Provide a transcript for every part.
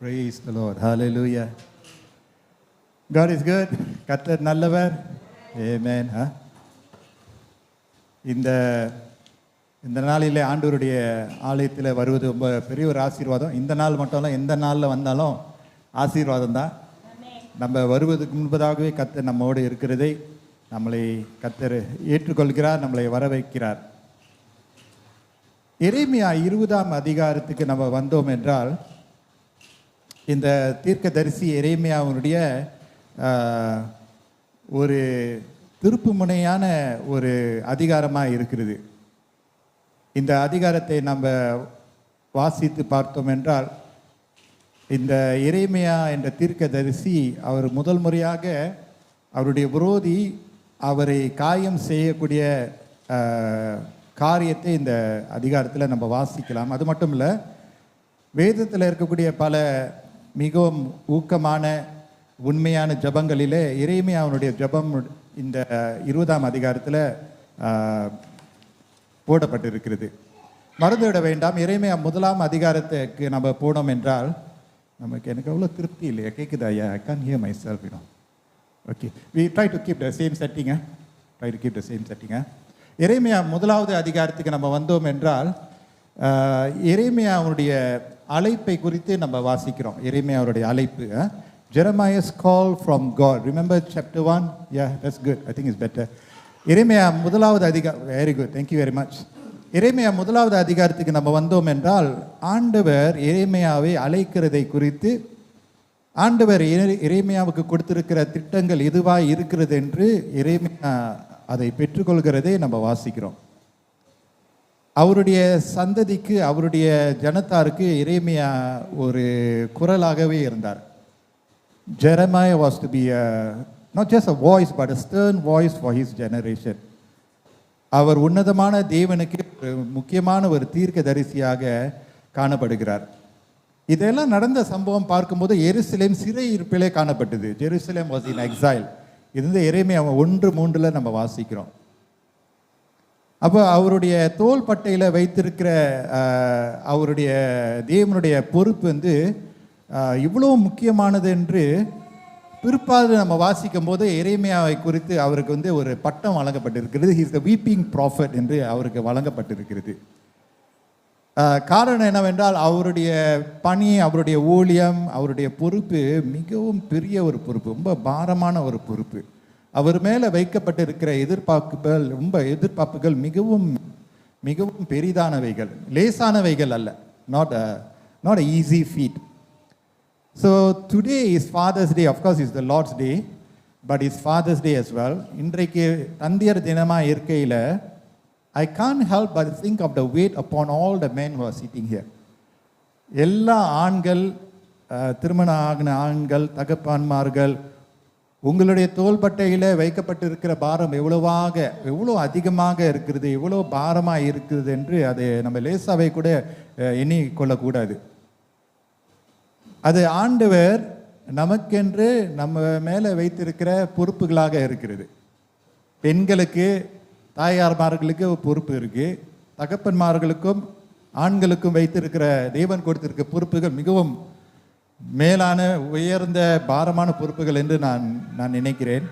Praise the Lord. Hallelujah. God is good. கர்த்தர் நல்லவர். Amen. இந்த இந்த நாளிலே ஆண்டவருடைய ஆலயத்தில் வருவது ரொம்ப பெரிய ஒரு ஆசீர்வாதம். இந்த நாள் மட்டும் இல்லை, எந்த நாளில் வந்தாலும் ஆசீர்வாதம் தான். நம்ம வருவதுக்கு முன்பதாகவே கர்த்தர் நம்மோடு இருக்கிறதை நம்மளை கர்த்தர் ஏற்றுக்கொள்கிறார், நம்மளை வர வைக்கிறார். எரேமியா 20ஆம் அதிகாரத்துக்கு நம்ம வந்தோம் என்றால், இந்த தீர்க்கதரிசி எரேமியாவுடைய ஒரு திருப்புமுனையான ஒரு அதிகாரமாக இருக்கிறது. இந்த அதிகாரத்தை நம்ம வாசித்து பார்த்தோம் என்றால், இந்த எரேமியா என்ற தீர்க்கதரிசி அவர் முதல் முறையாக அவருடைய விரோதி அவரை காயம் செய்யக்கூடிய காரியத்தை இந்த அதிகாரத்தில் நம்ம வாசிக்கலாம். அது மட்டும் இல்லை, வேதத்தில் இருக்கக்கூடிய பல மிகவும் ஊக்கமான உண்மையான ஜபங்களிலே எரேமியாவுடைய ஜபம் இந்த 20ஆம் அதிகாரத்தில் போடப்பட்டிருக்கிறது. மறந்துவிட வேண்டாம். எரேமியா 1ஆம் அதிகாரத்துக்கு நம்ம போனோம் என்றால் எனக்கு அவ்வளோ திருப்தி இல்லையா? கேட்குதா? I can hear myself, okay. We try to keep the same செட்டிங்க. எரேமியா 1ஆவது அதிகாரத்துக்கு நம்ம வந்தோம் என்றால், எரேமியாவுடைய அழைப்பை குறித்து நம்ம வாசிக்கிறோம். எரேமியாவுடைய அழைப்பு, Jeremiah's call from God. Remember chapter 1? Yeah, that's good. I think it's better. எரேமியா 1ஆவது அதிகாரம். Very good, thank you very much. எரேமியா 1ஆவது அதிகாரத்துக்கு நம்ம வந்தோம் என்றால், ஆண்டவர் எரேமியாவை அழைக்கிறதை குறித்து, ஆண்டவர் எரேமியாவுக்கு கொடுத்திருக்கிற திட்டங்கள் எதுவாக இருக்கிறது என்று எரேமியா அதை பெற்றுக்கொள்கிறதை நம்ம வாசிக்கிறோம். அவருடைய சந்ததிக்கு, அவருடைய ஜனத்தாருக்கு எரேமியா ஒரு குரலாகவே இருந்தார். Jeremiah was to be not just a voice but a stern voice for his generation. அவர் உன்னதமான தேவனுக்கு முக்கியமான ஒரு தீர்க்கதரிசியாக காணப்படுகிறார். இதெல்லாம் நடந்த சம்பவம் பார்க்கும்போது எருசலேம் சிறை இருப்பிலே காணப்பட்டது. Jerusalem was in exile. இது வந்து எரேமியா 1:3 நம்ம வாசிக்கிறோம். அப்போ அவருடைய தோள்பட்டையில் வைத்திருக்கிற அவருடைய தேவனுடைய பொறுப்பு வந்து இவ்வளோ முக்கியமானது என்று பிற்பாடு நம்ம வாசிக்கும் போது எரேமியாவை குறித்து அவருக்கு வந்து ஒரு பட்டம் வழங்கப்பட்டிருக்கிறது. He is the weeping prophet என்று அவருக்கு வழங்கப்பட்டிருக்கிறது. காரணம் என்னவென்றால், அவருடைய பணி, அவருடைய ஊழியம், அவருடைய பொறுப்பு மிகவும் பெரிய ஒரு பொறுப்பு, ரொம்ப பாரமான ஒரு பொறுப்பு. அவர் மேலே வைக்கப்பட்டிருக்கிற எதிர்பார்ப்புகள் மிகவும் மிகவும் பெரிதானவைகள், லேசானவைகள் அல்ல. not a easy feat. So today is Father's Day. Of course it's the Lord's Day, but it's Father's Day as well. இன்றைக்கு தந்தையர் தினமாக இருக்கையில் I can't help but think of the weight upon all the men who are sitting here. எல்லா ஆண்கள், திருமணம் ஆகின ஆண்கள், தகப்பன்மார்கள், உங்களுடைய தோள்பட்டையில் வைக்கப்பட்டிருக்கிற பாரம் எவ்வளோ அதிகமாக இருக்கிறது, எவ்வளோ பாரமாக இருக்கிறது என்று அதை நம்ம லேசாவை கூட எண்ணிக்கொள்ளக்கூடாது. அது ஆண்டவர் நமக்கென்று நம்ம மேலே வைத்திருக்கிற பொறுப்புகளாக இருக்கிறது. பெண்களுக்கு, தாயார்மார்களுக்கு பொறுப்பு இருக்குது. தகப்பன்மார்களுக்கும் ஆண்களுக்கும் வைத்திருக்கிற தேவன் கொடுத்திருக்கிற பொறுப்புகள் மிகவும் மேலான, உயர்ந்த, பாரமான பொறுப்புகள் என்று நான் நினைக்கிறேன்.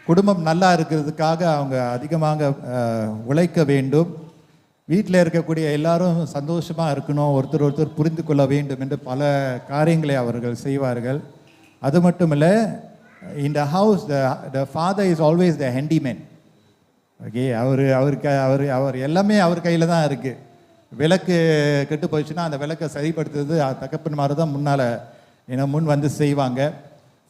குடும்பம் நல்லா இருக்கிறதுக்காக அவங்க அதிகமாக உழைக்க வேண்டும். வீட்டில் இருக்கக்கூடிய எல்லாரும் சந்தோஷமாக இருக்கணும், ஒருத்தர் புரிந்து கொள்ள வேண்டும் என்று பல காரியங்களை அவர்கள் செய்வார்கள். அது மட்டும் இல்லை, in the house the father is always the handyman. Okay, அவர் எல்லாமே அவர் கையில் தான் இருக்குது. விளக்கு கெட்டு போயிடுச்சுன்னா அந்த விளக்கை சரிப்படுத்துறது தகப்பன்மார் தான் முன் வந்து செய்வாங்க.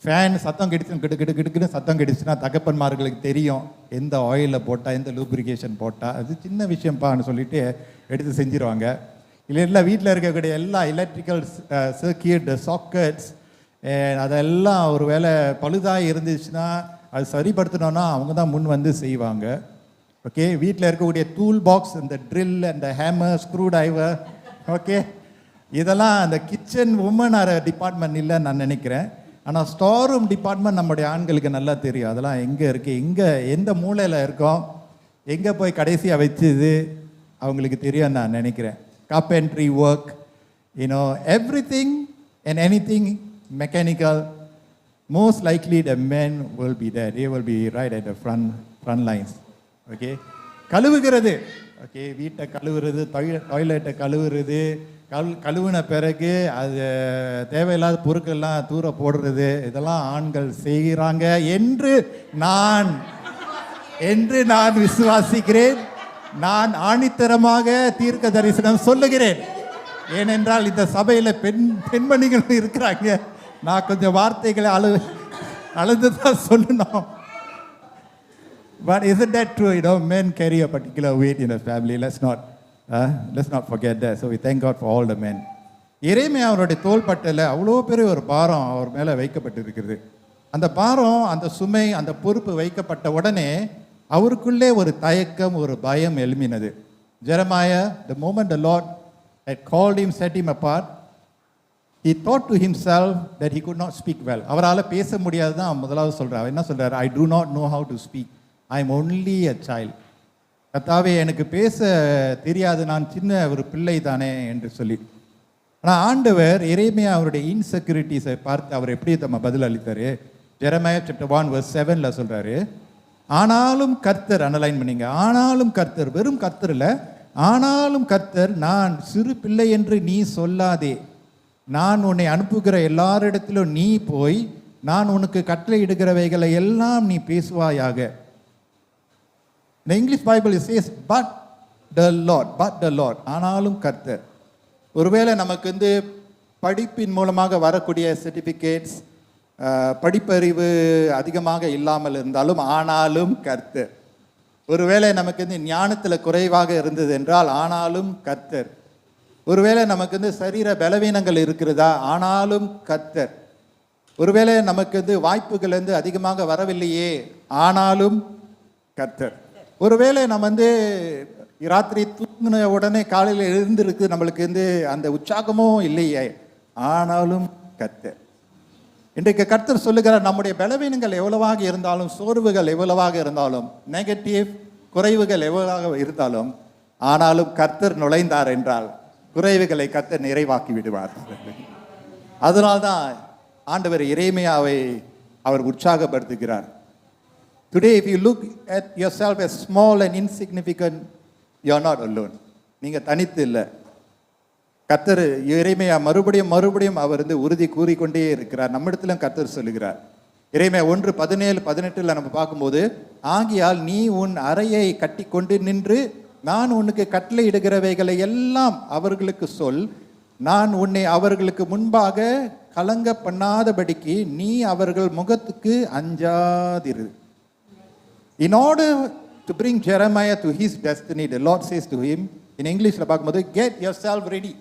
ஃபேன் சத்தம் கிடுக்குன்னு சத்தம் கிடுச்சுன்னா தகப்பன்மார்களுக்கு தெரியும் எந்த ஆயிலில் போட்டால், எந்த லூப்ரிகேஷன் போட்டால். அது சின்ன விஷயம்ப்பான்னு சொல்லிட்டு எடுத்து செஞ்சிருவாங்க. இல்லை வீட்டில் இருக்கக்கூடிய எல்லா எலக்ட்ரிக்கல் சர்க்கியூட், சாக்கெட்ஸ், அதெல்லாம் ஒரு வேளை பழுதாக இருந்துச்சுன்னா அது சரிப்படுத்தணுன்னா அவங்க தான் முன் வந்து செய்வாங்க. ஓகே, வீட்டில் இருக்கக்கூடிய டூல் பாக்ஸ், இந்த ட்ரில், அந்த ஹேமர், ஸ்க்ரூ ட்ரைவர், ஓகே, இதெல்லாம் அந்த கிச்சன் உமன் டிபார்ட்மெண்ட் இல்லைன்னு நான் நினைக்கிறேன். ஆனால் ஸ்டோர் ரூம் டிபார்ட்மெண்ட் நம்முடைய ஆண்களுக்கு நல்லா தெரியும். அதெல்லாம் எங்கே இருக்குது, எந்த மூலையில் இருக்கோம், எங்கே போய் கடைசியாக வச்சுது அவங்களுக்கு தெரியும் நான் நினைக்கிறேன். Carpentry work, everything and anything mechanical, most likely the men will be there. They will be right at the front lines. Okay, கழுவுகிறது. ஓகே, வீட்டை கழுவுறது, டாய்லெட்டை கழுவுறது, கழுவுன பிறகு அது தேவையில்லாத பொருட்கள்லாம் தூர போடுறது, இதெல்லாம் ஆண்கள் செய்கிறாங்க என்று நான் விசுவாசிக்கிறேன். நான் ஆணித்தரமாக தீர்க்க தரிசனம் சொல்லுகிறேன். ஏனென்றால் இந்த சபையில் பெண்மணிகள் இருக்கிறாங்க. நான் கொஞ்சம் வார்த்தைகளை அளந்து தான் சொல்லணும். But isn't that true? You know, men carry a particular weight in a family. Let's not forget that. So we thank God for all the men. எரேமியா அவருடைய தோள்பட்டையில் அவ்வளோ பெரிய ஒரு பாரம் அவர் மேலே வைக்கப்பட்டிருக்கிறது. அந்த பாரம், அந்த சுமை, அந்த பொறுப்பு வைக்கப்பட்ட உடனே அவருக்குள்ளே ஒரு தயக்கம், ஒரு பயம் எழும்பினது. Jeremiah, the moment the Lord had called him, set him apart, he thought to himself that he could not speak well. அவரால் பேச முடியாது தான் முதலாவது சொல்கிறார். என்ன சொல்கிறார்? I do not know how to speak. I am only a child. கர்த்தாவே, எனக்கு பேச தெரியாது, நான் சின்ன ஒரு பிள்ளை தானே என்று சொல்லி. ஆனால் ஆண்டவர் எரேமியா அவருடைய இன்செக்யூரிட்டிஸை பார்த்து அவர் எப்படி நம்ம பதில் அளித்தார்? Jeremiah chapter 1 verse 7ல சொல்கிறாரு, ஆனாலும் கர்த்தர், அனலைன் பண்ணிங்க, ஆனாலும் கர்த்தர், வெறும் கர்த்தர் இல்லை, ஆனாலும் கர்த்தர், நான் சிறு பிள்ளை என்று நீ சொல்லாதே, நான் உன்னை அனுப்புகிற எல்லாரிடத்திலும் நீ போய் நான் உனக்கு கட்டளையிடுகிறவைகளை எல்லாம் நீ பேசுவாயாக. The English Bible it says but the Lord, ஆனாலும் கர்த்தர். ஒருவேளை நமக்கு படிப்பின் மூலமாக வரக்கூடிய சர்டிஃபிகேட்ஸ், படிப்பறிவு அதிகமாக இல்லாமல் இருந்தாலும் ஆனாலும் கர்த்தர். ஒருவேளை நமக்கு ஞானத்தில் குறைவாக இருந்தது என்றால் ஆனாலும் கர்த்தர். ஒருவேளை நமக்கு சரீர பலவீனங்கள் இருக்கிறதா, ஆனாலும் கர்த்தர். ஒருவேளை நமக்கு வாய்ப்புகள் அதிகமாக வரவில்லையே, ஆனாலும் கர்த்தர். ஒருவேளை நம்ம ராத்திரி தூங்கின உடனே காலையில் எழுந்திருக்கு நம்மளுக்கு அந்த உற்சாகமும் இல்லையே, ஆனாலும் கர்த்தர். இன்றைக்கு கர்த்தர் சொல்லுகிறார், நம்முடைய பலவீனங்கள் எவ்வளவாக இருந்தாலும், சோர்வுகள் எவ்வளவாக இருந்தாலும், நெகட்டிவ் குறைவுகள் எவ்வளவாக இருந்தாலும், ஆனாலும் கர்த்தர் நுழைந்தார் என்றால் குறைவுகளை கர்த்தர் நிறைவாக்கி விடுவார். அதனால்தான் ஆண்டவர் எரேமியாவை அவர் உற்சாகப்படுத்துகிறார். Today, if you look at yourself as small and insignificant, you are not alone. நீங்கள் தனித்து இல்லை. கர்த்தர் எரேமியா மறுபடியும் அவர் உறுதி கூறிக்கொண்டே இருக்கிறார். நம்மிடத்திலும் கர்த்தர் சொல்லுகிறார். எரேமியா 1:17-18 நம்ம பார்க்கும்போது, ஆகியால் நீ உன் அறையை கட்டி கொண்டு நின்று நான் உனக்கு கட்டளையிடுகிறவைகளை எல்லாம் அவர்களுக்கு சொல், நான் உன்னை அவர்களுக்கு முன்பாக கலங்க பண்ணாதபடிக்கு நீ அவர்கள் முகத்துக்கு அஞ்சாதிரு. In order to bring Jeremiah to his destiny, the Lord says to him, in English பார்க்கும்போது, get yourself ready.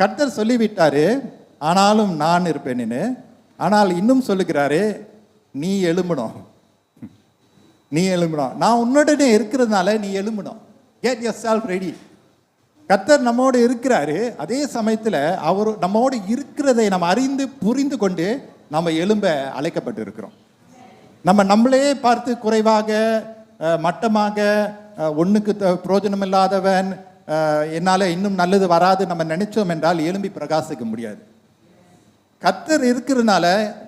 கர்த்தர் சொல்லிவிட்டாரு, ஆனாலும் நான் இருப்பேன்னு. ஆனால் இன்னும் சொல்லுகிறாரு, நீ எழும்பணும், நான் உன்னுடனே இருக்கிறதுனால நீ எழும்பணும். Get yourself ready. கர்த்தர் நம்மோடு இருக்கிறாரு. அதே சமயத்தில் அவர் நம்மோடு இருக்கிறதை நம்ம அறிந்து புரிந்து கொண்டு நம்ம எழும்ப அழைக்கப்பட்டு இருக்கிறோம். நம்மளே பார்த்து குறைவாக, மட்டமாக, ஒன்றுக்கு பிரயோஜனம் இல்லாதவன், என்னால் இன்னும் நல்லது வராது நம்ம நினைச்சோம் என்றால் எழும்பி பிரகாசிக்க முடியாது. கர்த்தர் இருக்கிறதுனால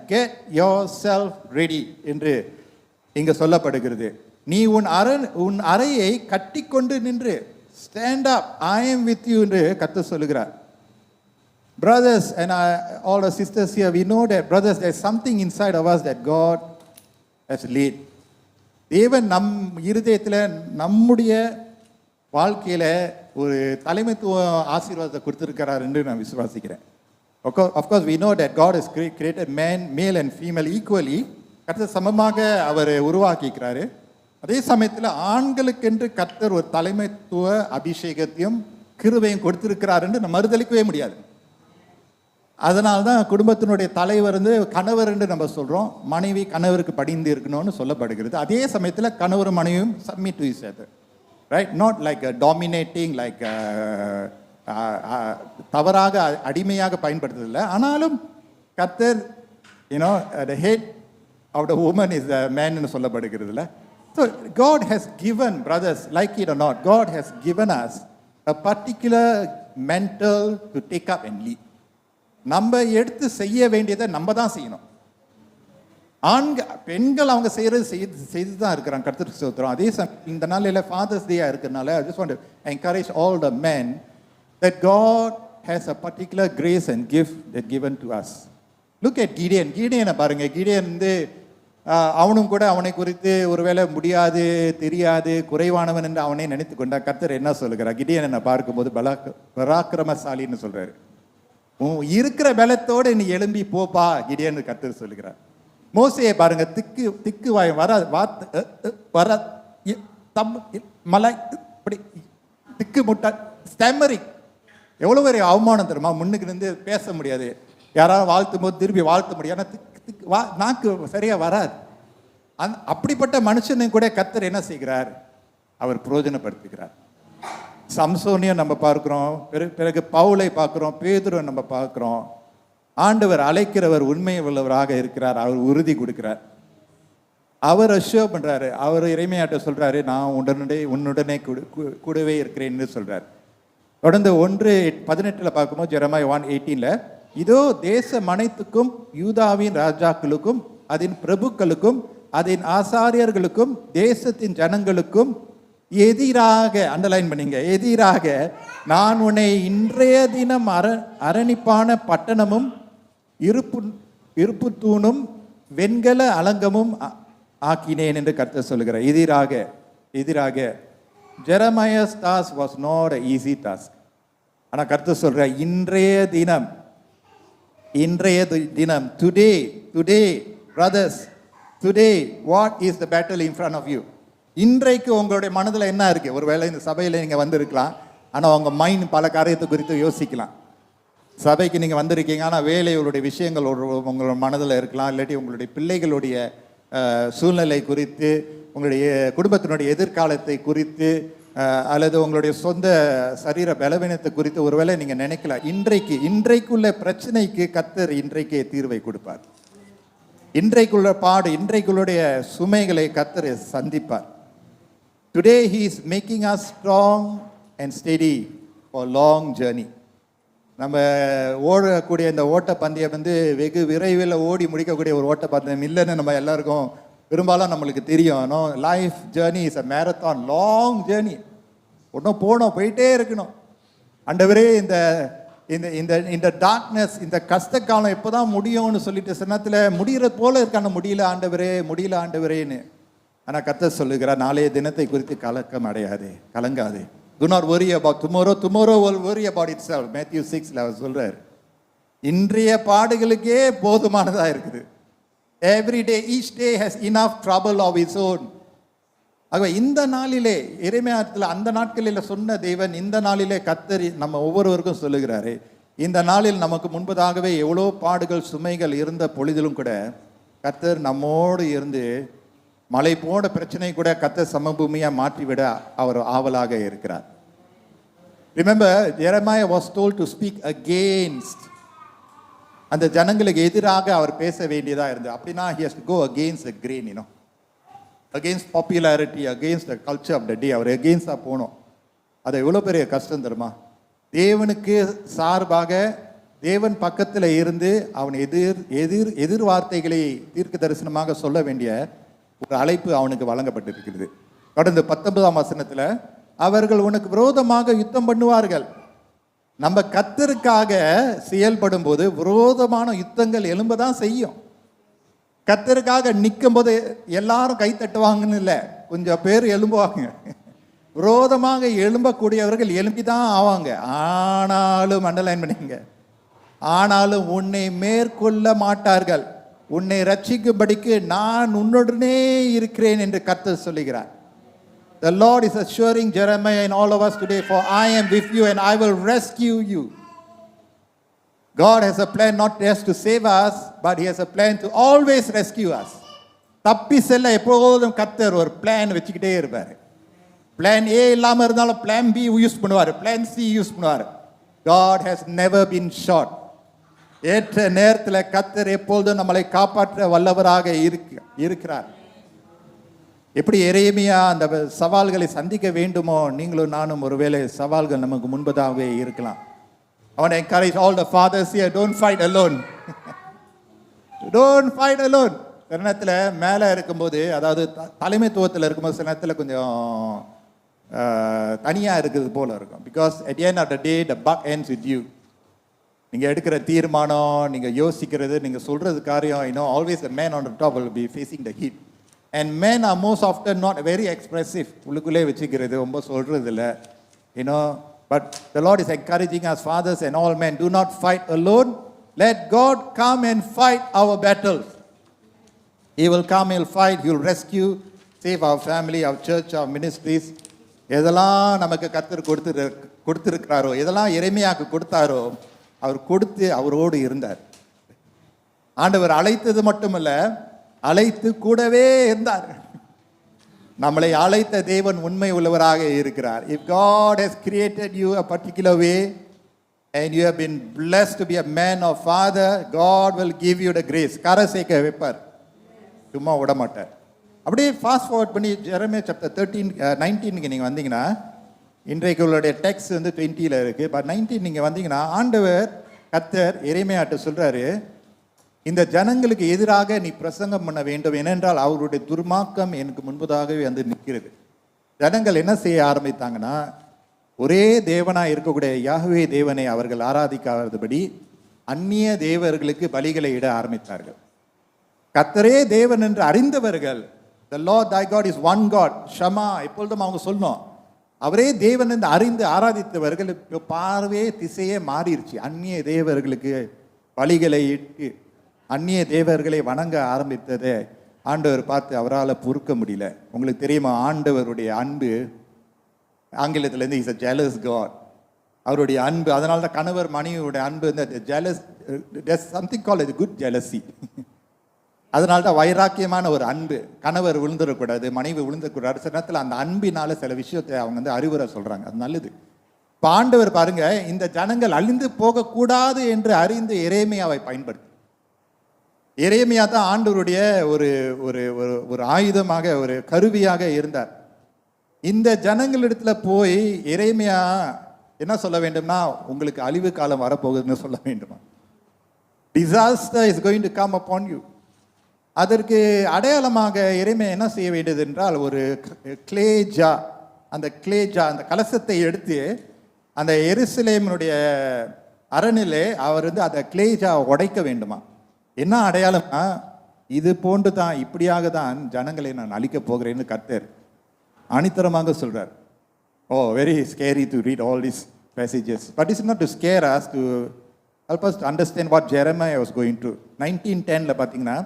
get yourself ready என்று இங்கே சொல்லப்படுகிறது. நீ உன் அறையை கட்டி கொண்டு நின்று, stand up, I am with you என்று கர்த்தர் சொல்லுகிறார். Brothers and all the sisters here, we know that brothers, there's something inside of us that God has laid. தேவன் நம் இருதயத்தில், நம்முடைய வாழ்க்கையில் ஒரு தலைமைத்துவ ஆசீர்வாதத்தை கொடுத்துருக்கிறார் என்று நான் விசுவாசிக்கிறேன். Of course we know that God has created man, male and female equally. கர்த்தர் சமமாக அவர் உருவாக்கிக்கிறாரு. அதே சமயத்தில் ஆண்களுக்கென்று கர்த்தர் ஒரு தலைமைத்துவ அபிஷேகத்தையும் கிருபையும் கொடுத்திருக்கிறார் என்று நம்ம மறுதளிக்கவே முடியாது. அதனால்தான் குடும்பத்தினுடைய தலைவர் கணவர் என்று நம்ம சொல்கிறோம். மனைவி கணவருக்கு படிந்து இருக்கணும்னு சொல்லப்படுகிறது. அதே சமயத்தில் கணவர் மனைவியும் submit to each other, right? Not like dominating, like தவறாக அடிமையாக பயன்படுத்துறதில்லை. ஆனாலும் கர்த்தர், you know, the head of the woman is the man என்று சொல்லப்படுகிறதுல. So God has given, brothers, like it or not, God has given us a particular mantle to take up and lead. நம்ம எடுத்து செய்ய வேண்டியதை நம்ம தான் செய்யணும். பெண்கள் அவங்க செய்யறது செய்து தான் இருக்கிறாங்க. கர்த்தருக்கு ஸ்தோத்திரம். அதே இந்த நாளில் ஃபாதர்ஸ் டேயா இருக்கிறதுனால I just want to encourage all the men that God has a particular grace and gift that given to us. Look at Gideon. Gideon பாருங்க. Gideon வந்து அவனும் கூட அவனை குறித்து ஒருவேளை முடியாது, தெரியாது, குறைவானவன் என்று அவனே நினைத்து கொண்டான். கர்த்தர் என்ன சொல்லுகிறார்? கிடியன் என்ன பார்க்கும்போது பராக்கிரமசாலின்னு சொல்றாரு. இருக்கிற பலத்தோடு நீ எழும்பி போப்பா கிடியன் கர்த்தர் சொல்லுகிறார். மோசையை பாருங்க, திக்கு வாய் வர மலை இப்படி திக்கு முட்டா ஸ்டெமரிக். எவ்வளோ பெரிய அவமானம் தருமா? முன்னுக்கு இருந்து பேச முடியாது, யாராவது வாழ்த்தும் போது திருப்பி வாழ்த்த முடியாது, நாக்கு சரியா வராது. அப்படிப்பட்ட மனுஷனை கூட கர்த்தர் என்ன செய்கிறார்? அவர் பிரயோஜனப்படுத்துகிறார். சம்சோனியும் நம்ம பார்க்கிறோம், பிறகு பவுலை பார்க்கிறோம், பேதுருவை நம்ம பார்க்கிறோம். ஆண்டவர் அழைக்கிறவர் உண்மை உள்ளவராக இருக்கிறார். அவர் உறுதி கொடுக்கிறார். அவர் அஷ்யூர் பண்றாரு. அவர் இறைமையாட்ட சொல்றாரு, நான் உன்னுடனே கூடவே இருக்கிறேன்னு சொல்றாரு. தொடர்ந்து 1:18 பார்க்கும்போது ஜெரமாயா 1:18 இதோ தேசம் அனைத்துக்கும் யூதாவின் ராஜாக்களுக்கும் அதன் பிரபுக்களுக்கும் அதன் ஆசாரியர்களுக்கும் தேசத்தின் ஜனங்களுக்கும் எதிராக, அண்டர்லைன் பண்ணீங்க, எதிராக நான் உன்னை இன்றைய தினம் அரணிப்பான பட்டணமும் இருப்பு தூணும் வெண்கல அலங்கமும் ஆக்கினேன் என்று கர்த்தர் சொல்லுகிறார். எதிராக Jeremiah's task was not an easy task. ஆனா கர்த்தர் சொல்ற இன்றைய தினம் today brothers, today what is the battle in front of you? இன்றைக்கு உங்களுடைய மனதில் என்ன இருக்கு? ஒருவேளை இந்த சபையில் நீங்க வந்திருக்கலாம், ஆனால் உங்க மைண்ட் பல காரியத்தை குறித்து யோசிக்கலாம். சபைக்கு நீங்க வந்திருக்கீங்க, ஆனால் வேலைகளுடைய விஷயங்கள் உங்களோட மனதில் இருக்கலாம், இல்லாட்டி உங்களுடைய பிள்ளைகளுடைய சூழ்நிலை குறித்து, உங்களுடைய குடும்பத்தினுடைய எதிர்காலத்தை குறித்து, அல்லது உங்களுடைய சொந்த சரீர பலவீனத்தை குறித்து ஒருவேளை நீங்க நினைக்கலாம். இன்றைக்குள்ள பிரச்சனைக்கு கர்த்தர் இன்றைக்கே தீர்வை கொடுப்பார். இன்றைக்குள்ள இன்றைக்குள்ளுடைய சுமைகளை கர்த்தர் சந்திப்பார். Today he is making us strong and steady for long journey. நம்ம ஓடக்கூடிய இந்த ஓட்ட பந்தயம் வந்து வெகு விரைவில் ஓடி முடிக்கக்கூடிய ஒரு ஓட்ட பந்தயம் இல்லைன்னு நம்ம எல்லாருக்கும் பெரும்பாலும் நம்மளுக்கு தெரியும். No, life journey is a marathon, long journey. ஒன்றும் போயிட்டே இருக்கணும். ஆண்டவரே இந்த இந்த இந்த டார்க்னஸ், இந்த கஷ்ட காலம் எப்போதான் முடியும்னு சொல்லிட்டு சின்னத்தில் முடிகிற போல இருக்கான, முடியல ஆண்டவரேன்னு. ஆனால் கர்த்தர் சொல்லுகிறார், நாளைய தினத்தை குறித்து கலங்காதே. Do not worry about tomorrow. Tomorrow will worry about itself. Matthew 6 அவர் சொல்றார். இன்றைய பாடுகளுக்கே போதுமானதா இருக்குது. Every day, each day has enough trouble of its own. ஆகவே இந்த நாளிலே இறைமையாத்தில் அந்த நாட்களில் சொன்ன தேவன் இந்த நாளிலே கர்த்தர் நம்ம ஒவ்வொருவருக்கும் சொல்லுகிறாரு. இந்த நாளில் நமக்கு முன்பதாகவே எவ்வளோ பாடுகள் சுமைகள் இருந்த பொழுதிலும் கூட கர்த்தர் நம்மோடு இருந்து மலை போன பிரச்சனை கூட கர்த்தர் சமபூமியா மாற்றிவிட அவர் ஆவலாக இருக்கிறார். Remember, Jeremiah was told to speak against. அந்த ஜனங்களுக்கு எதிராக அவர் பேச வேண்டியதா இருந்தது. அப்படின்னா he has to go against the grain, against popularity, against the culture of the day. Our against போனோம். அது எவ்வளோ பெரிய கஷ்டம் தருமா? தேவனுக்கு சார்பாக தேவன் பக்கத்தில் இருந்து அவன் எதிர் வார்த்தைகளை தீர்க்க தரிசனமாக சொல்ல வேண்டிய ஒரு அழைப்பு அவனுக்கு வழங்கப்பட்டிருக்கிறது. தொடர்ந்து 19ஆம் வசனத்தில் அவர்கள் உனக்கு விரோதமாக யுத்தம் பண்ணுவார்கள். நம்ம கர்த்தருக்காக செயல்படும் போது விரோதமான யுத்தங்கள் எழும்பதான் செய்யும். கர்த்தருக்காக நிற்கும் போது எல்லாரும் கை தட்டுவாங்கன்னு இல்லை, கொஞ்சம் பேர் எழும்புவாங்க. விரோதமாக எழும்பக்கூடியவர்கள் எழும்பிதான் ஆவாங்க. ஆனாலும் அண்டர்லைன் பண்ணிங்க, ஆனாலும் உன்னை மேற்கொள்ள மாட்டார்கள். உன்னை ரட்சிக்கும்படிக்கு நான் உன்னுடனே இருக்கிறேன் என்று கர்த்தர் சொல்லுகிறார். The Lord is assuring Jeremiah and all of us today, for I am with you and I will rescue you. God has a plan not just to save us, but he has a plan to always rescue us. தப்பி செல்ல எப்போதும் கர்த்தர் ஒரு plan வச்சுக்கிட்டே இருப்பார். Plan A இல்லாமல் இருந்தாலும் plan B use பண்ணுவார், பிளான் சி யூஸ் பண்ணுவார். God has never been short. ஏற்ற நேரத்தில் கர்த்தர் எப்பொழுதும் நம்மளை காப்பாற்ற வல்லவராக இருக்கிறார். எப்படி எரேமியா அந்த சவால்களை சந்திக்க வேண்டுமோ, நீங்களும் நானும் ஒருவேளை சவால்கள் நமக்கு முன்பதாகவே இருக்கலாம். I want to encourage all the fathers here, don't fight alone. Don't fight alone. சில நேரத்தில் மேலே இருக்கும்போது, அதாவது தலைமைத்துவத்தில் இருக்கும்போது சில நேரத்தில் கொஞ்சம் தனியாக இருக்குது போல இருக்கும். Because at the end of the day, the buck ends with you. நீங்கள் எடுக்கிற தீர்மானம், நீங்கள் யோசிக்கிறது, நீங்கள் சொல்கிறது காரியம், always the man on the top will be facing the heat. And men are most often not very expressive. உள்ளுக்குள்ளே வச்சுக்கிறது, ரொம்ப சொல்கிறது இல்லை. But the Lord is encouraging us, fathers and all men, do not fight alone. Let God come and fight our battles. He will come, He will fight, He will rescue, save our family, our church, our ministries. எதெல்லாம் நமக்கு கர்த்தர் கொடுத்திருக்கிறாரோ, எதெல்லாம் எரேமியாவுக்கு கொடுத்தாரோ, அவர் கொடுத்து அவரோடு இருந்தார். ஆண்டவர் அழைத்தது மட்டுமல்ல, அழைத்து கூடவே இருந்தார். நம்மளை அழைத்த தேவன் உண்மை உள்ளவராக இருக்கிறார். If God has created you a particular way and you have been blessed to be a man or father, God will give you the grace. கரை சேர்க்க வைப்பார், சும்மா விட மாட்டார். அப்படியே ஃபாஸ்ட் ஃபார்வர்ட் பண்ணி ஜெரமியா சாப்டர் 19 நீங்கள் வந்தீங்கன்னா, இன்றைக்கு உங்களுடைய டெக்ஸ்ட் 20 இருக்குது. பட் 19 நீங்கள் வந்தீங்கன்னா, ஆண்டவர் கர்த்தர் எரேமியாட்ட சொல்கிறாரு, இந்த ஜனங்களுக்கு எதிராக நீ பிரசங்கம் பண்ண வேண்டும், ஏனென்றால் அவருடைய துர்மார்க்கம் எனக்கு முன்பதாகவே நிற்கிறது. ஜனங்கள் என்ன செய்ய ஆரம்பித்தாங்கன்னா, ஒரே தேவனாக இருக்கக்கூடிய யாஹ்வே தேவனை அவர்கள் ஆராதிக்காதபடி அந்நிய தேவர்களுக்கு பலிகளை இட ஆரம்பித்தார்கள். கர்த்தரே தேவன் என்று அறிந்தவர்கள், the Lord thy God is one God, ஷமா, எப்பொழுதும் அவங்க சொல்லணும், அவரே தேவன் என்று அறிந்து ஆராதித்தவர்கள் இப்போ பார்வையே திசையே மாறிடுச்சு. அந்நிய தேவர்களுக்கு பலிகளை இட்டு அந்நிய தேவர்களை வணங்க ஆரம்பித்ததை ஆண்டவர் பார்த்து அவரால் பொறுக்க முடியல. உங்களுக்கு தெரியுமா, ஆண்டவருடைய அன்பு ஆங்கிலத்திலேருந்து இஸ் அ ஜெலஸ் காட். அவருடைய அன்பு, அதனால தான் கணவர் மனைவியுடைய அன்பு ஜெலஸ், சம்திங் கால் இது குட் ஜெலசி. அதனால தான் வைராக்கியமான ஒரு அன்பு. கணவர் விழுந்துடக்கூடாது, மனைவி விழுந்துடக்கூடாது. சில நேரத்தில் அந்த அன்பினால சில விஷயத்தை அவங்க அறிவுரை சொல்கிறாங்க, அது நல்லது. இப்போ ஆண்டவர் பாருங்க, இந்த ஜனங்கள் அழிந்து போகக்கூடாது என்று அறிந்து எரேமியாவை பயன்படுத்தி, எரேமியா தான் ஆண்டவருடைய ஒரு ஒரு ஒரு ஆயுதமாக, ஒரு கருவியாக இருந்தார். இந்த ஜனங்களிடத்தில் போய் எரேமியா என்ன சொல்ல வேண்டும்னா, உங்களுக்கு அழிவு காலம் வரப்போகுதுன்னு சொல்ல வேண்டுமா? Disaster is going to come upon you. அதற்கு அடையாளமாக எரேமியா என்ன செய்ய வேண்டியது என்றால், ஒரு கிளேஜா, அந்த கலசத்தை எடுத்து அந்த எருசலேமினுடைய அரணிலே அவர் அந்த கிளேஜா உடைக்க வேண்டுமா? என்ன அடையாளம்னா, இது போன்று தான், இப்படியாக தான் ஜனங்களை நான் அழிக்க போகிறேன்னு கர்த்தர் ஆணித்தரமாக சொல்றார். Very scary to read all these passages, but it's not to scare us, to help us to understand what Jeremiah was going through. 19:10 பார்த்தீங்கன்னா,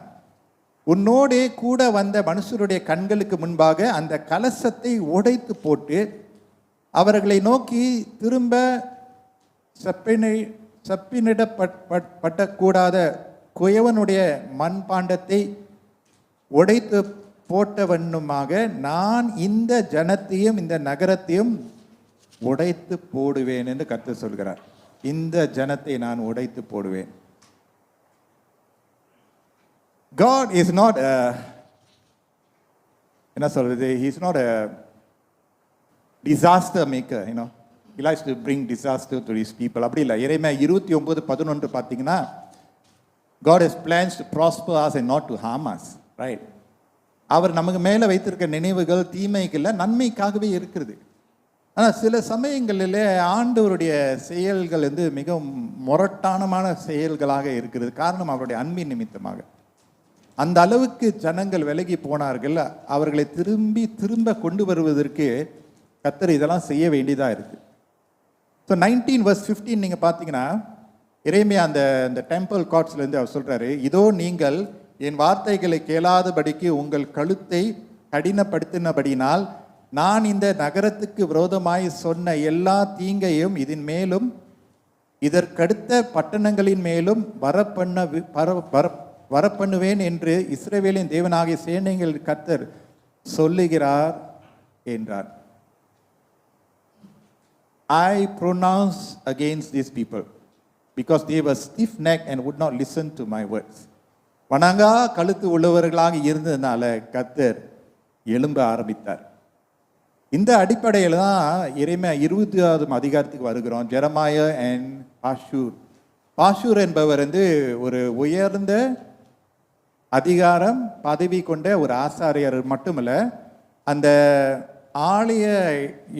உன்னோடே கூட வந்த மனுஷருடைய கண்களுக்கு முன்பாக அந்த கலசத்தை உடைத்து போட்டு அவர்களை நோக்கி திரும்ப சப்பினிடப்படக்கூடாத குயவனுடைய மண்பாண்டத்தை உடைத்து போட்டவண்ணுமாக நான் இந்த ஜனத்தையும் இந்த நகரத்தையும் உடைத்து போடுவேன் என்று கர்த்தர் சொல்கிறார். இந்த ஜனத்தை நான் உடைத்து போடுவேன். God is not a, என்ன சொல்றது, he is not a disaster maker, he likes to bring disaster to his people. அப்படி இல்லை. எரேமியா 29:11 பார்த்தீங்கன்னா, God has plans to prosper us and not to harm us, right? அவர் நமக்கு மேலே வைத்திருக்க நினைவுகள் தீமைகள் நன்மைக்காகவே இருக்கிறது. ஆனால் சில சமயங்களிலே ஆண்டவருடைய செயல்கள் மிகவும் முரட்டானமான செயல்களாக இருக்கிறது. காரணம் அவருடைய அன்பின் நிமித்தமாக. அந்த அளவுக்கு ஜனங்கள் விலகி போனார்கள். அவர்களை திரும்ப கொண்டு வருவதற்கு கர்த்தர் இதெல்லாம் செய்ய வேண்டியதாக இருக்குது. ஸோ 19:15 நீங்கள் பார்த்தீங்கன்னா, எரேமியா அந்த டெம்பிள் கார்ட்ஸ்லேருந்து அவர் சொல்கிறாரு, இதோ நீங்கள் என் வார்த்தைகளை கேளாதபடிக்கு உங்கள் கழுத்தை கடினப்படுத்தினபடினால் நான் இந்த நகரத்துக்கு விரோதமாய் சொன்ன எல்லா தீங்கையும் இதன் மேலும் இதற்கடுத்த பட்டணங்களின் மேலும் வரப்பண்ணுவேன் என்று இஸ்ரவேலின் தேவனாகிய சேனைகள் கர்த்தர் சொல்லுகிறார் என்றார். I pronounce against these people because they were stiff-necked and would not listen to my words. வணங்கா கழுத்து உள்ளவர்களாக இருந்ததுனால கர்த்தர் எழும்ப ஆரம்பித்தார். இந்த அடிப்படையில் தான் எரேமியா 20வது அதிகாரத்துக்கு வருகிறோம். Jeremiah and பாஷூர். பாஷூர் என்பவர் ஒரு உயர்ந்த அதிகாரம் பதவி கொண்ட ஒரு ஆசாரியர் மட்டுமல்ல, அந்த ஆலய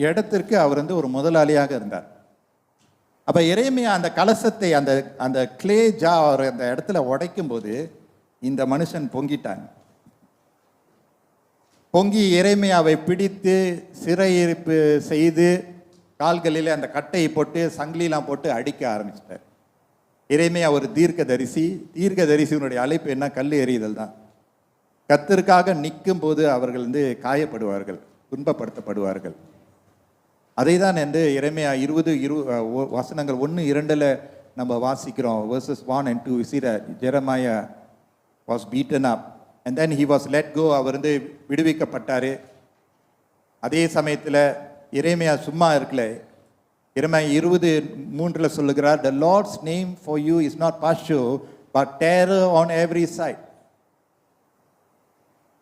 இடத்திற்கு அவர் ஒரு முதலாளியாக இருந்தார். அப்ப எரேமியா அந்த கலசத்தை அந்த அந்த கிளே ஜார் அந்த இடத்துல உடைக்கும் போது இந்த மனுஷன் பொங்கிட்டான். பொங்கி எரேமியாவை பிடித்து சிறையிருப்பு செய்து கால்களில் அந்த கட்டையை போட்டு சங்கிலிலாம் போட்டு அடிக்க ஆரம்பிச்சிட்டார். எரேமியா ஒரு தீர்க்கதரிசியினுடைய அழைப்பு என்ன? கல் எறிதல் தான். கர்த்தருக்காக நிற்கும் போது அவர்கள் காயப்படுவார்கள், துன்பப்படுத்தப்படுவார்கள். அதை தான் எரேமியா 20 வசனங்கள் 1-2 நம்ம வாசிக்கிறோம். verses 1 and 2 we see that Jeremiah was beaten up and then he was let go. அவர் விடுவிக்கப்பட்டாரு. அதே சமயத்தில் எரேமியா சும்மா இருக்கல. எரேமியா 20:3 சொல்லுகிறார், the Lord's name for you is not Pashur but terror on every side.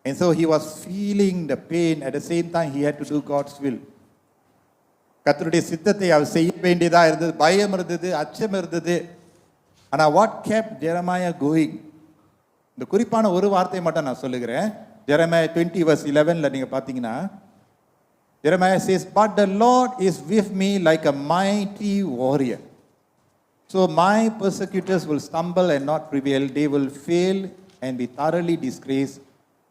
And so he was feeling the pain. At the same time he had to do God's will. கர்த்தருடைய சித்தத்தை அவர் செய்ய வேண்டியதாக இருந்தது. பயம் இருந்தது, அச்சம் இருந்தது. ஆனால் வாட் kept Jeremiah going? இந்த குறிப்பான ஒரு வார்த்தை மட்டும் நான் சொல்லுகிறேன். Jeremiah 20:11 நீங்க பார்த்தீங்கன்னா, Jeremiah says, but the Lord is with me like a mighty warrior. So my persecutors will stumble and not prevail. They will fail and be thoroughly disgraced.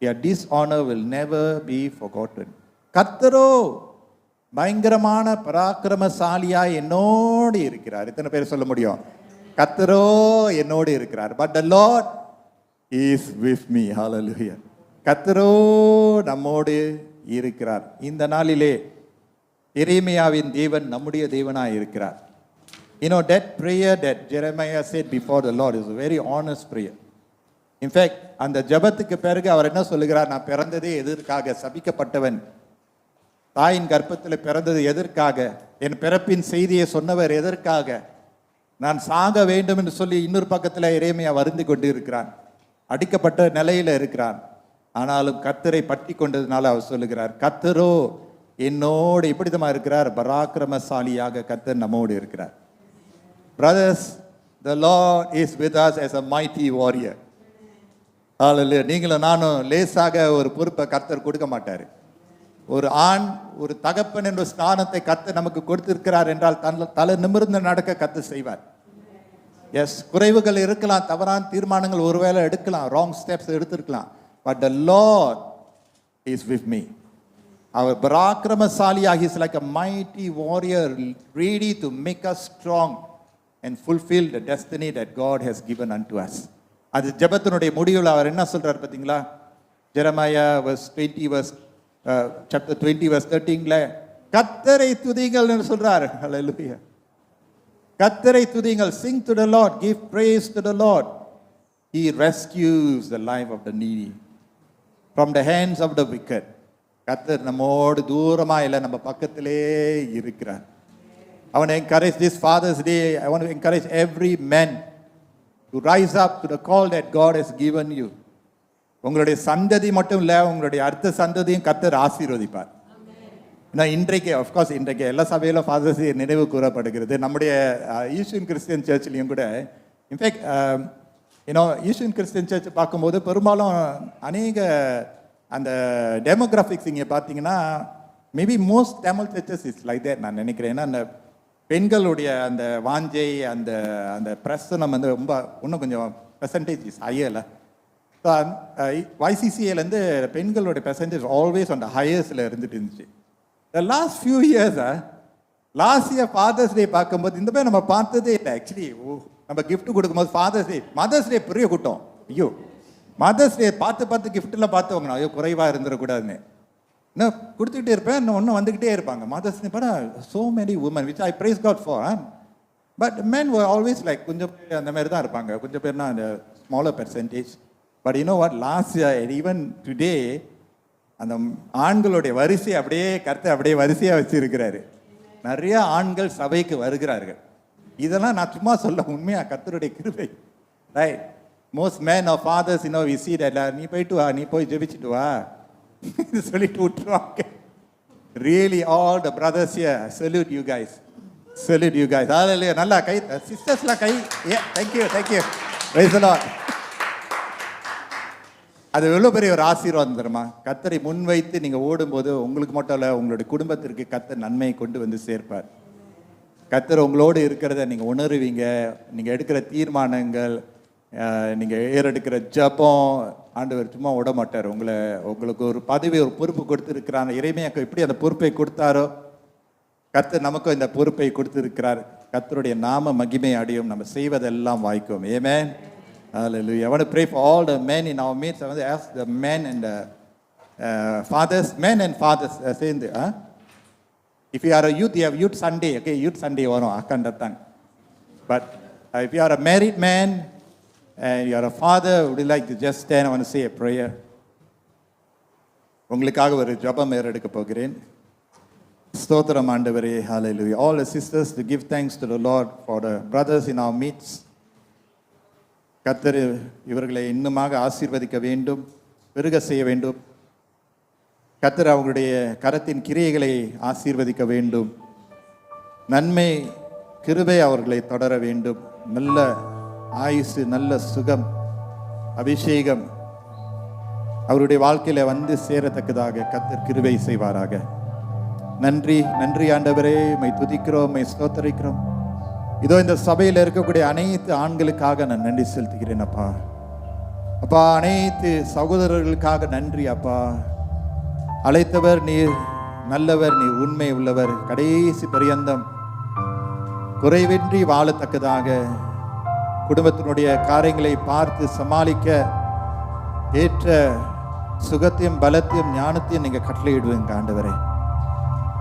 Their dishonor will never be forgotten. கர்த்தரோ பயங்கரமான பராக்கிரமசாலியா என்னோடு இருக்கிறார். எத்தனை பேர் சொல்ல முடியும்? கர்த்தரோ என்னோடு இருக்கிறார். But the lord is with me. Hallelujah. கர்த்தரோ நம்மோடு இருக்கிறார். இந்த நாளிலே எரேமியாவின் தேவன் நம்முடைய தேவனாய் இருக்கிறார். You know that prayer that Jeremiah said before the Lord is a very honest prayer. In fact, அந்த ஜெபத்துக்கு பிறகு அவர் என்ன சொல்லுகிறார்? நான் பிறந்ததே எதற்காக? சபிக்கப்பட்டவன். தாயின் கர்ப்பத்தில் பிறந்தது எதற்காக? என் பிறப்பின் செய்தியை சொன்னவர் எதற்காக? நான் சாக வேண்டும் என்று சொல்லி இன்னொரு பக்கத்தில் எரேமியா வருந்து கொண்டு இருக்கிறான். அடிக்கப்பட்ட நிலையில் இருக்கிறான். ஆனாலும் கர்த்தரை பற்றி கொண்டதுனால அவர் சொல்லுகிறார், கர்த்தரோ என்னோடு இப்படிதமா இருக்கிறார். பராக்கிரமசாலியாக கர்த்தர் நம்மோடு இருக்கிறார். Brothers, the Lord is with us as a mighty warrior. ஹalleluya. நீங்களும் நானும் லேசாக ஒரு பொறுப்பை கர்த்தர் கொடுக்க மாட்டார். ஒரு ஆண், ஒரு தகப்பன் என்ற ஸ்தானத்தை கர்த்தர் நமக்கு கொடுத்திருக்கிறார் என்றால் தலை நிமிர்ந்து நடக்க கர்த்தர் செய்வார். எஸ், குறைவுகள் இருக்கலாம், தவறான தீர்மானங்கள் ஒருவேளை எடுக்கலாம், ராங் ஸ்டெப்ஸ் எடுத்திருக்கலாம். But the lord is with me. அவர் பராக்கிரமசாலியாக is like a mighty warrior ready to make us strong and fulfill the destiny that God has given unto us. அது ஜெபத்தினுடைய முடிவில் அவர் என்ன சொல்றார் பார்த்தீங்களா? Jeremiah chapter 20 verse 13 கர்த்தரை துதிங்கள் என்று சொல்றார். ஹalleluya. கர்த்தரை துதிங்கள். Sing to the Lord, give praise to the Lord. He rescues the life of the needy from the hands of the wicked. கர்த்தர் நம்மோடு தூரமா இல்லை, நம்ம பக்கத்திலே இருக்கிறார். I want to encourage this Father's Day. I want to encourage every man to rise up to the call that God has given you. உங்களுடைய சந்ததி மட்டும் இல்லை, உங்களுடைய அடுத்த சந்ததியும் கர்த்தர் ஆசீர்வதிப்பார். இன்றைக்கு அஃப்கோர்ஸ் இன்றைக்கு எல்லா சபையிலும் ஃபாதர்ஸ் டே நினைவு கூறப்படுகிறது. நம்முடைய ஈஸ்வரன் கிறிஸ்டியன் சர்ச்லையும் கூட. இன்ஃபேக்ட் ஈஸ்வரன் கிறிஸ்டியன் சர்ச் பார்க்கும்போது பெரும்பாலும் அநேக அந்த டெமோகிராஃபிக்ஸ் இங்கே பார்த்தீங்கன்னா maybe most Tamil churches is like that நான் நினைக்கிறேன். ஏன்னா அந்த பெண்களுடைய அந்த வாஞ்சை, அந்த அந்த பிரசனம் ரொம்ப இன்னும் கொஞ்சம் பெர்சன்டேஜ் இஸ் ஹையர்ல. ஸோ YCCA பெண்களுடைய பெர்சன்டேஜ் ஆல்வேஸ் அந்த ஹையர்ஸில் இருந்துட்டு இருந்துச்சு. த லாஸ்ட் ஃபியூ இயர்ஸா, லாஸ்ட் இயர் ஃபாதர்ஸ் டே பார்க்கும்போது இந்த மாதிரி நம்ம பார்த்ததே இல்லை. ஆக்சுவலி நம்ம கிஃப்ட் கொடுக்கும்போது ஃபாதர்ஸ் டே, மதர்ஸ் டே பெரிய கூட்டம். ஐயோ, மதர்ஸ் டே பார்த்து கிஃப்ட்லாம் பார்த்து வாங்கணும். ஐயோ குறைவாக இருந்துடக்கூடாதுன்னு இன்னும் கொடுத்துக்கிட்டே இருப்பேன், இன்னும் ஒன்றும் வந்துக்கிட்டே இருப்பாங்க. மதர்ஸ் டே பார்த்தா so many women which I praise God for. But men were always like கொஞ்சம் பேர் அந்த மாதிரி தான் இருப்பாங்க, கொஞ்சம் பேர்னா அந்த smaller percentage. But you know what, last year and even today அந்த ஆண்களுடைய வரிசை அப்படியே கர்த்தர் அப்படியே வரிசையாக வச்சிருக்கிறாரு. நிறைய ஆண்கள் சபைக்கு வருகிறார்கள். இதெல்லாம் நான் சும்மா சொல்ல, உண்மையாக கர்த்தருடைய கிருபை. Right, most man of fathers we see that நீ போய் ஜெபிச்சுட்டு வா சொல்லிட்டு விட்டுருவாங்க. Really, all the brothers here, salute you guys. Salute you guys. Hallelujah. Nalla kai sisters la kai. Yeah, thank you. Praise the Lord. அது எவ்வளோ பெரிய ஒரு ஆசீர்வாதம் தருமா? கர்த்தரை முன்வைத்து நீங்கள் ஓடும்போது உங்களுக்கு மட்டும் இல்லை, உங்களுடைய குடும்பத்திற்கு கர்த்தர் நன்மையை கொண்டு வந்து சேர்ப்பார். கர்த்தர் உங்களோடு இருக்கிறத நீங்கள் உணருவீங்க. நீங்கள் எடுக்கிற தீர்மானங்கள், நீங்கள் ஏறெடுக்கிற ஜபம், ஆண்டவர் சும்மா விட மாட்டார். உங்களுக்கு ஒரு பதவி, ஒரு பொறுப்பு கொடுத்துருக்கிறார். இறைமையாக்கு எப்படி அந்த பொறுப்பை கொடுத்தாரோ, கர்த்தர் நமக்கும் இந்த பொறுப்பை கொடுத்துருக்கிறார். கர்த்தருடைய நாம மகிமை அடையும், நம்ம செய்வதெல்லாம் வாய்க்கும். ஆமென். Hallelujah. I want to pray for all the men in our midst. I want to ask the men and the fathers, men and fathers, saying, if you are a youth, you have youth Sunday. Okay, youth Sunday or no, akandatang. But if you are a married man and you are a father, would you like to just stand? I want to say a prayer. உங்களுக்காக ஒரு ஜெபம் ஏறெடுக்க போகிறேன். ஸ்தோத்திரம் ஆண்டவரே. Hallelujah. All the sisters, to give thanks to the Lord for the brothers in our midst. கர்த்தர் இவர்களை இன்னுமாக ஆசீர்வதிக்க வேண்டும், பெருக செய்ய வேண்டும். கர்த்தர் அவங்களுடைய கரத்தின் கிரியைகளை ஆசீர்வதிக்க வேண்டும். நன்மை கிருபை அவர்களை தொடர வேண்டும். நல்ல ஆயுசு, நல்ல சுகம், அபிஷேகம் அவருடைய வாழ்க்கையில வந்து சேரத்தக்கதாக கர்த்தர் கிருபை செய்வாராக. நன்றி ஆண்டவரே, மை துதிக்கிறோம், மை ஸ்தோத்தரிக்கிறோம். இதோ இந்த சபையில் இருக்கக்கூடிய அனைத்து ஆண்களுக்காக நான் நன்றி செலுத்துகிறேன் அப்பா. அனைத்து சகோதரர்களுக்காக நன்றி அப்பா. அழைத்தவர் நீர், நல்லவர் நீர், உண்மை உள்ளவர், கடைசி பரியந்தம் குறைவின்றி வாழத்தக்கதாக குடும்பத்தினுடைய காரியங்களை பார்த்து சமாளிக்க ஏற்ற சுகத்தையும் பலத்தையும் ஞானத்தையும் நீங்க கட்டளையிடுவீங்க ஆண்டவரே.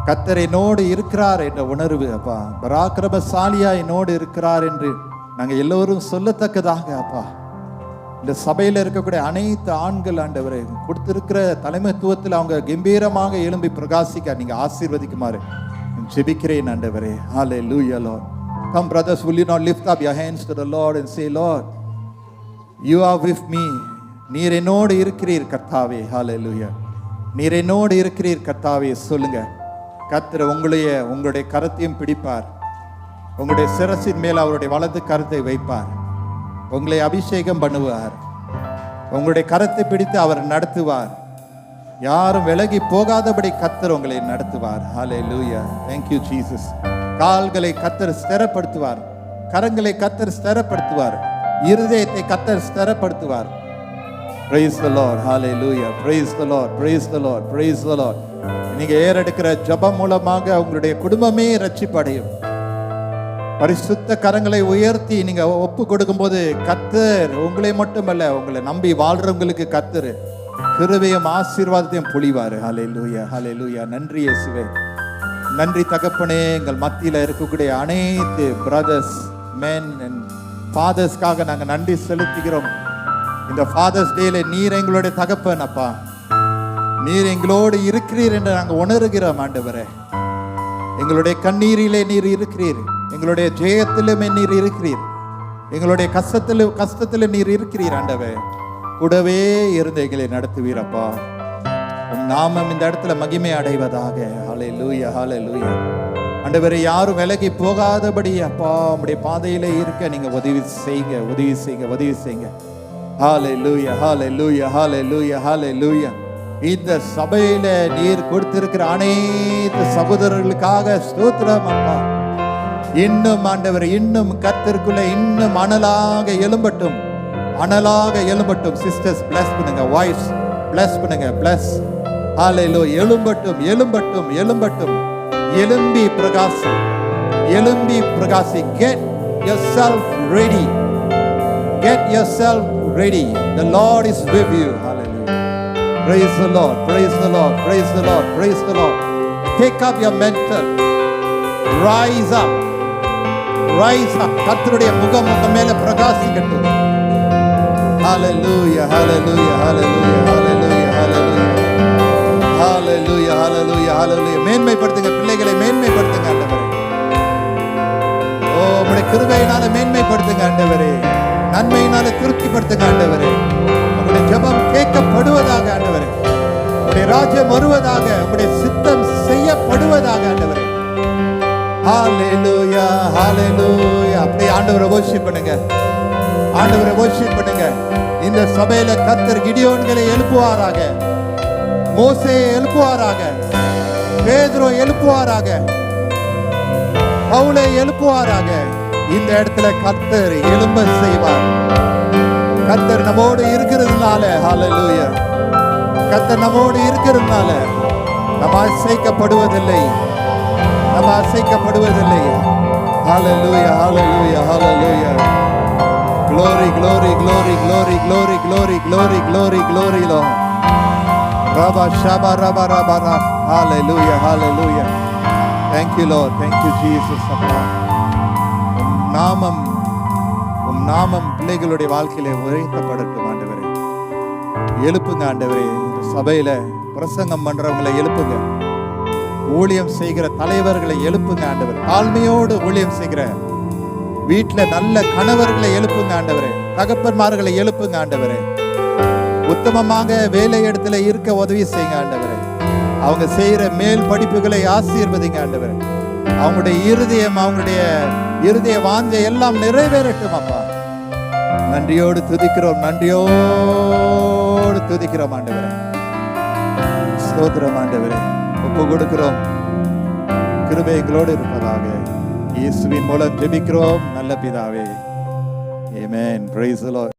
கர்த்தர் என்னோடு இருக்கிறார் என்ற உணர்வு அப்பா, பராக்கிரமசாலியா என்னோடு இருக்கிறார் என்று நாங்கள் எல்லோரும் சொல்லத்தக்கதாக அப்பா, இந்த சபையில் இருக்கக்கூடிய அனைத்து ஆண்கள் ஆண்டவரை கொடுத்திருக்கிற தலைமைத்துவத்தில் அவங்க கம்பீரமாக எழும்பி பிரகாசிக்க நீங்க ஆசீர்வதிக்குமாறு ஜெபிக்கிறேன் ஆண்டவரே. Hallelujah, Lord. Come brothers, will you not lift up your hands to the Lord and say, Lord, you are with me. நீர் என்னோடு இருக்கிறீர் கர்த்தாவே. Hallelujah. நீர் என்னோடு இருக்கிறீர் கர்த்தாவே. சொல்லுங்க. கர்த்தர் உங்களுடைய கரத்தையும் பிடிப்பார். உங்களுடைய சிரசின் மேல் அவருடைய வலது கரத்தை வைப்பார். உங்களை அபிஷேகம் பண்ணுவார். உங்களுடைய கரத்தை பிடித்து அவர் நடத்துவார். யாரும் விலகி போகாதபடி கர்த்தர் உங்களை நடத்துவார். Hallelujah. Thank you Jesus. கால்களை கர்த்தர் ஸ்திரப்படுத்துவார். கரங்களை கர்த்தர் ஸ்திரப்படுத்துவார். இருதயத்தை கர்த்தர் ஸ்திரப்படுத்துவார். Praise the Lord. Hallelujah. Praise the Lord. Praise the Lord. Praise the Lord. நீங்க ஏறெடுக்கிற ஜெபம் மூலமாக உங்களுடைய குடும்பமே ரட்சிப்படையும். பரிசுத்த கரங்களை உயர்த்தி நீங்க ஒப்பு கொடுக்கும்போது கர்த்தர் உங்களை மட்டுமல்ல, உங்களை நம்பி வாழ்றவங்களுக்கு கர்த்தர் கிருபையும் ஆசீர்வாதத்தையும் பொழிவாரு. ஹல்லேலூயா, ஹல்லேலூயா. நன்றி இயேசுவே. நன்றி தகப்பனே. எங்கள் மத்தியில் இருக்கக்கூடிய அனைத்து பிரதர்ஸ், மென் அண்ட் ஃபாதர்ஸ்க்காக நாங்கள் நன்றி செலுத்துகிறோம். இந்த ஃபாதர்ஸ் டேல நீர் எங்களுடைய தகப்பன் அப்பா, நீர் எங்களோடு இருக்கிறீர் என்று நாங்கள் உணர்கிறோம் ஆண்டவரே. எங்களுடைய கண்ணீரிலே நீர் இருக்கிறீர், எங்களுடைய ஜெயத்திலுமே நீர் இருக்கிறீர், எங்களுடைய கஷ்டத்திலே நீர் இருக்கிறீர் ஆண்டவரே. கூடவே இருந்து எங்களை நடத்துவீரப்பா. உம் நாமம் இந்த இடத்துல மகிமை அடைவதாக. ஹல்லேலூயா, ஹல்லேலூயா. ஆண்டவரே, யாரும் விலகி போகாதபடி அப்பா உம்முடைய பாதையிலே இருக்க நீங்க உதவி செய்யுங்க. ஹல்லேலூயா, ஹல்லேலூயா, ஹல்லேலூயா, ஹல்லேலூயா. இந்த சபையில நீர் கொடுத்திருக்கிற அனைத்து சகோதரர்களுக்காக ஸ்தோத்திரம் அப்பா. இன்னும் ஆண்டவர், இன்னும் கர்த்தருக்குள்ள இன்னும் அனலாக எழும்பட்டும். சிஸ்டர்ஸ் பிளஸ் பண்ணுங்க, வாய்ஸ் பிளஸ் பண்ணுங்க, பிளஸ். ஹல்லேலூயா. எழும்பட்டும். எழும்பி பிரகாசி. Get yourself ready. The Lord is with you. Hallelujah. Praise the Lord. Take up your mantle. Rise up. கர்த்தருடைய முகம் உங்க மேல பிரகாசிக்கட்டும். Hallelujah. மேன்மைப்படுத்துங்க பிள்ளைகளை, மேன்மைப்படுத்துங்க ஆண்டவரே. உம்முடைய கிருபையினால மேன்மைப்படுத்துங்க ஆண்டவரே. நன்மையினால திருப்திப்படுத்துங்க ஆண்டவரே. உங்களுடைய ஜெபம் கேட்கப்படுவதாக ஆண்டவரே. உங்களுடைய ராஜ்யம் வருவதாக, உங்களுடைய சித்தம் செய்ய இந்த சபையில கர்த்தர் கிடியோன்களை எழுப்புவாராக, மோசேயை எழுப்புவாராக, பேதுரு எழுப்புவாராக, பவுலை எழுப்புவாராக. இந்த இடத்துல கர்த்தர் எழும்ப செய்வார். கர்த்தர் நம்மோடு இருக்கிறதுனால, ஹல்லேலூயா, கர்த்தர் நம்மோடு இருக்கிறதுனால நம்ம அசைக்கப்படுவதில்லை, நம்ம அசைக்கப்படுவதில்லை. ஹல்லேலூயா, ஹல்லேலூயா, ஹல்லேலூயா. Glory, glory, glory, glory, glory, glory, glory, glory, glory, Lord. Rabba Shaba Rabba Rabba Rabba. Hallelujah, hallelujah. Thank you, Lord. Thank you, Jesus. உம் நாமம் பிள்ளைகளுடைய வாழ்க்கையில உயர்த்தப்படட்டும் ஆண்டவரே. எழுப்புங்க ஆண்டவரே. இந்த சபையில பிரசங்கம் பண்றவங்களை எழுப்புங்க, ஊழியம் செய்கிற தலைவர்களை எழுப்புங்க ஆண்டவரே. தாழ்மையோடு ஊழியம் செய்கிற வீட்டுல நல்ல கணவர்களை எழுப்புங்க ஆண்டவரே, தகப்பன்மார்களை எழுப்புங்க ஆண்டவரே. உத்தமமாக வேலை இடத்துல இருக்க உதவி செய்யுங்க ஆண்டவரே. அவங்க செய்யற மேல் படிப்புகளை ஆசீர்வதிங்க ஆண்டவரே. அவங்களுடைய இருதய வாஞ்சை எல்லாம் நிறைவேறட்டும் அப்பா. நன்றியோடு துதிக்கிறோம், நன்றியோடு துதிக்கிறோம் ஆண்டவரே. ஸ்தோத்திரம் ஆண்டவரே. ஒப்பு கொடுக்கிறோம். கிருபை எங்களோடு இருப்பதாக. இயேசுவின் மூலம் ஜெபிக்கிறோம் நல்ல பிதாவே. ஆமென். Praise the Lord.